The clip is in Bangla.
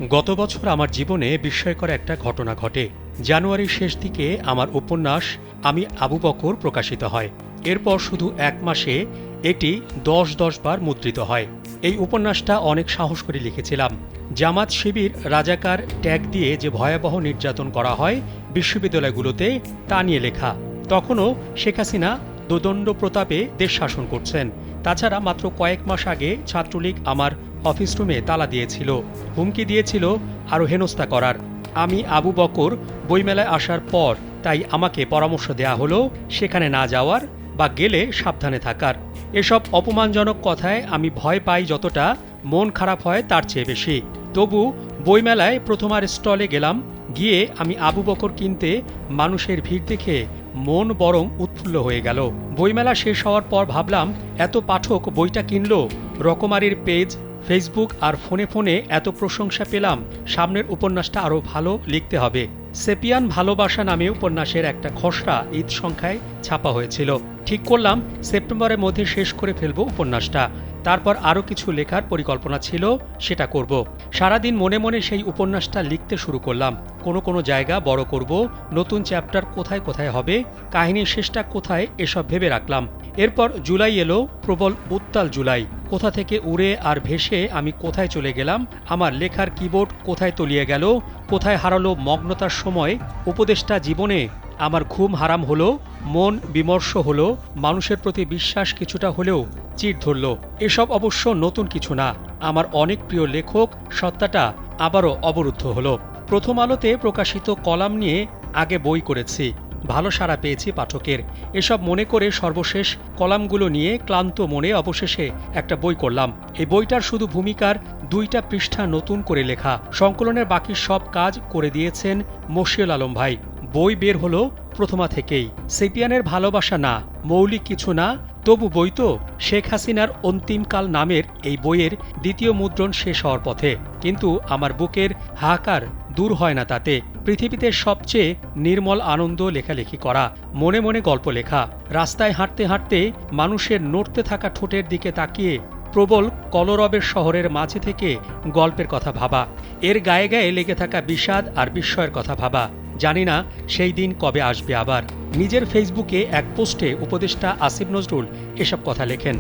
গত বছর আমার জীবনে বিস্ময়কর একটা ঘটনা ঘটে। জানুয়ারির শেষ দিকে আমার উপন্যাস আমি আবু বকর প্রকাশিত হয়। এরপর শুধু ১ মাসে এটি ১০ বার মুদ্রিত হয়। এই উপন্যাসটা অনেক সাহস করে লিখেছিলাম। জামাত শিবির রাজাকার ট্যাগ দিয়ে যে ভয়াবহ নির্যাতন করা হয় বিশ্ববিদ্যালয়গুলোতে, তা নিয়ে লেখা। তখনও শেখ হাসিনা দোদণ্ড প্রতাপে দেশ শাসন করছেন। তাছাড়া মাত্র কয়েক মাস আগে ছাত্রলীগ আমার অফিস রুমে তালা দিয়েছিল, হুমকি দিয়েছিল আরও হেনস্থা করার। আমি আবু বকর বইমেলায় আসার পর তাই আমাকে পরামর্শ দেয়া হলো সেখানে না যাওয়ার বা গেলে সাবধানে থাকার। এসব অপমানজনক কথায় আমি ভয় পাই যতটা, মন খারাপ হয় তার চেয়ে বেশি। তবু বইমেলায় প্রথমার স্টলে গেলাম। গিয়ে আমি আবু বকর কিনতে মানুষের ভিড় দেখে মন বরং উৎফুল্ল হয়ে গেল। বইমেলা শেষ হওয়ার পর ভাবলাম, এত পাঠক বইটা কিনলো, রকমারির পেজ, ফেসবুক আর ফোনে ফোনে এত প্রশংসা পেলাম, সামনের উপন্যাসটা আরও ভালো লিখতে হবে। সেপিয়ান ভালোবাসা নামে উপন্যাসের একটা খসড়া ঈদ সংখ্যায় ছাপা হয়েছিল। ঠিক করলাম সেপ্টেম্বরের মধ্যে শেষ করে ফেলব উপন্যাসটা। তারপর আরও কিছু লেখার পরিকল্পনা ছিল, সেটা করব। সারাদিন মনে মনে সেই উপন্যাসটা লিখতে শুরু করলাম। কোনো জায়গা বড় করব, নতুন চ্যাপ্টার কোথায় কোথায় হবে, কাহিনীর শেষটা কোথায়, এসব ভেবে রাখলাম। এরপর জুলাই এলো, প্রবল উত্তাল জুলাই। কোথা থেকে উড়ে আর ভেসে আমি কোথায় চলে গেলাম, আমার লেখার কিবোর্ড কোথায় তলিয়ে গেল, কোথায় হারালো মগ্নতার সময় উপদেষ্টা জীবনে। আমার ঘুম হারাম হলো, মন বিমর্ষ হলো, মানুষের প্রতি বিশ্বাস কিছুটা হলেও চির ধরল। এসব অবশ্য নতুন কিছু না। আমার অনেক প্রিয় লেখক সত্তাটা আবারও অবরুদ্ধ হলো। প্রথম আলোতে প্রকাশিত কলাম নিয়ে আগে বই করেছি, ভালো সাড়া পেয়েছি পাঠকের। এসব মনে করে সর্বশেষ কলামগুলো নিয়ে ক্লান্ত মনে অবশেষে একটা বই করলাম। এই বইটার শুধু ভূমিকার 2টা পৃষ্ঠা নতুন করে লেখা। সংকলনের বাকি সব কাজ করে দিয়েছেন মশিউল আলম ভাই। বই বের হলো প্রথমা থেকেই। সেপিয়ানের ভালোবাসা না, মৌলিক কিছু না, তবু বই তো। শেখ হাসিনার অন্তিমকাল নামের এই বইয়ের 2য় মুদ্রণ শেষ হওয়ার পথে, কিন্তু আমার বুকের হাহাকার দূর হয় না তাতে। পৃথিবীতে সবচেয়ে নির্মল আনন্দ লেখালেখি করা, মনে মনে গল্প লেখা, রাস্তায় হাঁটতে হাঁটতে মানুষের নড়তে থাকা ঠোঁটের দিকে তাকিয়ে প্রবল কলরবের শহরের মাঝে থেকে গল্পের কথা ভাবা, এর গায়ে গায়ে লেগে থাকা বিষাদ আর বিস্ময়ের কথা ভাবা। জানি না সেই দিন কবে আসবে আবার। নিজের ফেসবুকে এক পোস্টে উপদেষ্টা আসিফ নজরুল এসব কথা লেখেন।